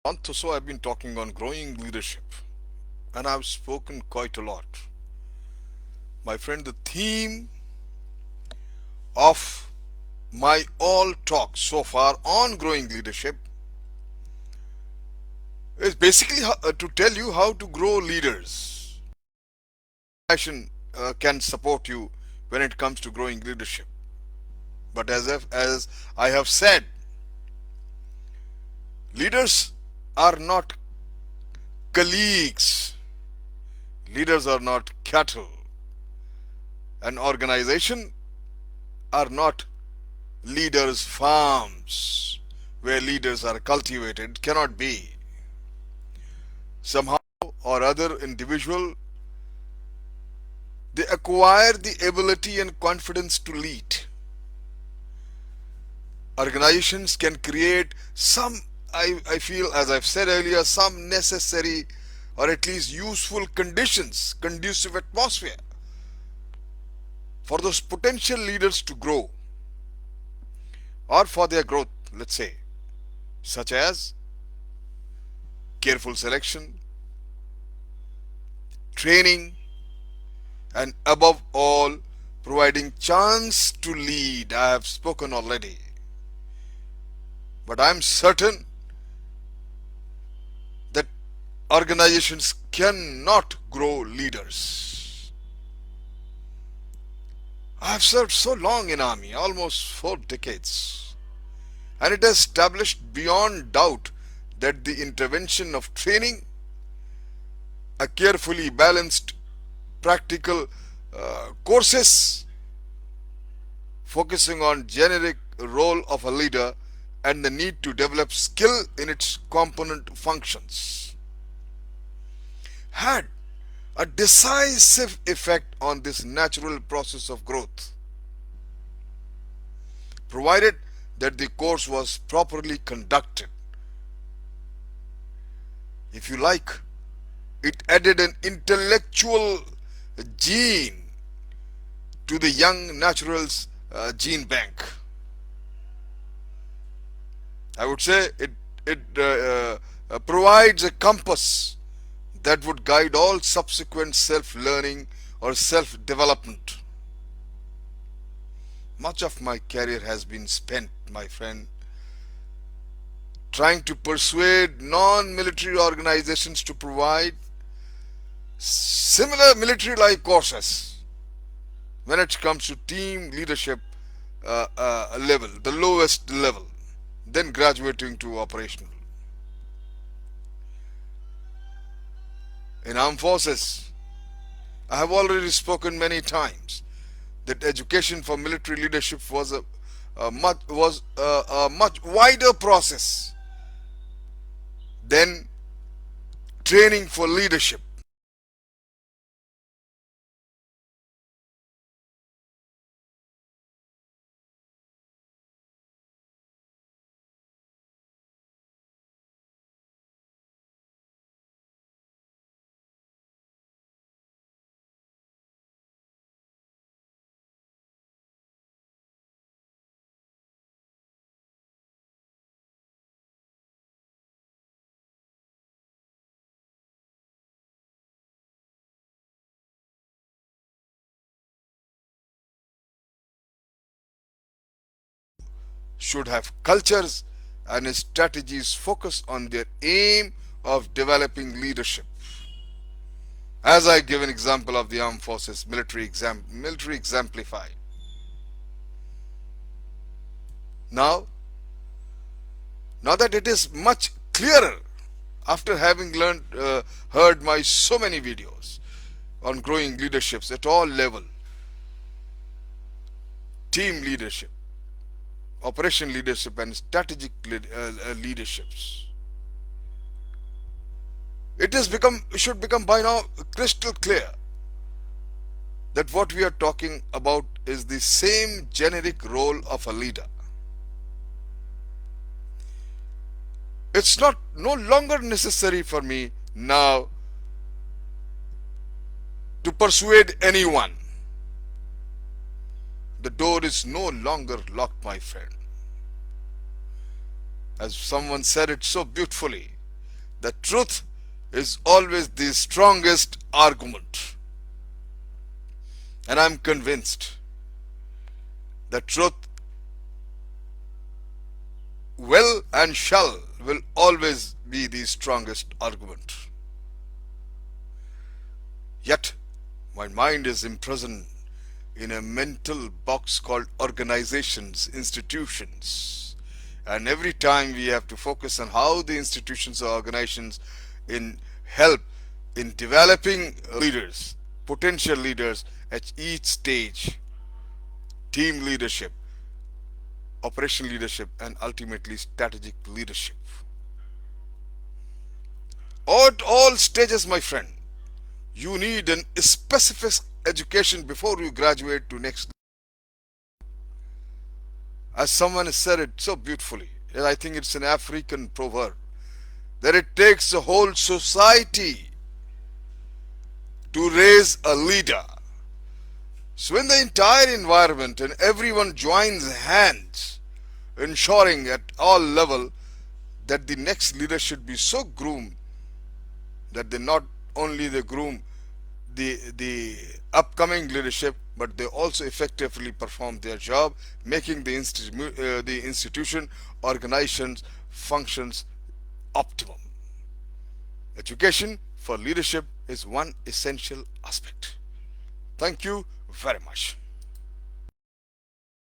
Month or so I've been talking on growing leadership, and I've spoken quite a lot. My friend, the theme of my all talk so far on growing leadership is basically to tell you how to grow leaders. Passion can support you when it comes to growing leadership. But as I have said, leaders are not colleagues. Leaders are not cattle. An organization are not leaders' farms where leaders are cultivated. Cannot be. Somehow or other individual, they acquire the ability and confidence to lead. Organizations can create some, I feel, as I've said earlier, some necessary or at least useful conditions, conducive atmosphere for those potential leaders to grow or for their growth, let's say, such as careful selection, training, and above all, providing chance to lead. I have spoken already. But I'm certain that organizations cannot grow leaders. I have served so long in army, almost 4 decades, and it has established beyond doubt that the intervention of training, a carefully balanced practical courses focusing on generic role of a leader and the need to develop skill in its component functions had a decisive effect on this natural process of growth, provided that the course was properly conducted. If you like, it added an intellectual gene to the young natural's gene bank. I would say it provides a compass that would guide all subsequent self-learning or self-development. Much of my career has been spent, my friend, trying to persuade non-military organizations to provide similar military-like courses when it comes to team leadership level, the lowest level, then graduating to operational. In armed forces, I have already spoken many times that education for military leadership was a much wider process than training for leadership. Should have cultures and strategies focus on their aim of developing leadership. As I give an example of the armed forces military exemplified. Now, now that it is much clearer after having heard my so many videos on growing leaderships at all level, team leadership, operation leadership, and strategic leaderships. Should become by now crystal clear that what we are talking about is the same generic role of a leader. It's no longer necessary for me now to persuade anyone. The door is no longer locked, my friend. As someone said it so beautifully, The truth is always the strongest argument. And I'm convinced the truth will and will always be the strongest argument. Yet, my mind is imprisoned in a mental box called organizations, institutions. And every time we have to focus on how the institutions or organizations help in developing leaders, potential leaders at each stage, team leadership, operational leadership, and ultimately strategic leadership. At all stages, my friend, you need an specific education before you graduate to next. As someone has said it so beautifully, and I think it's an African proverb, that it takes a whole society to raise a leader. So when the entire environment and everyone joins hands, ensuring at all level that the next leader should be so groomed that they not only they groom the upcoming leadership, but they also effectively perform their job, making the institution, organizations, functions optimum. Education for leadership is one essential aspect. Thank you very much.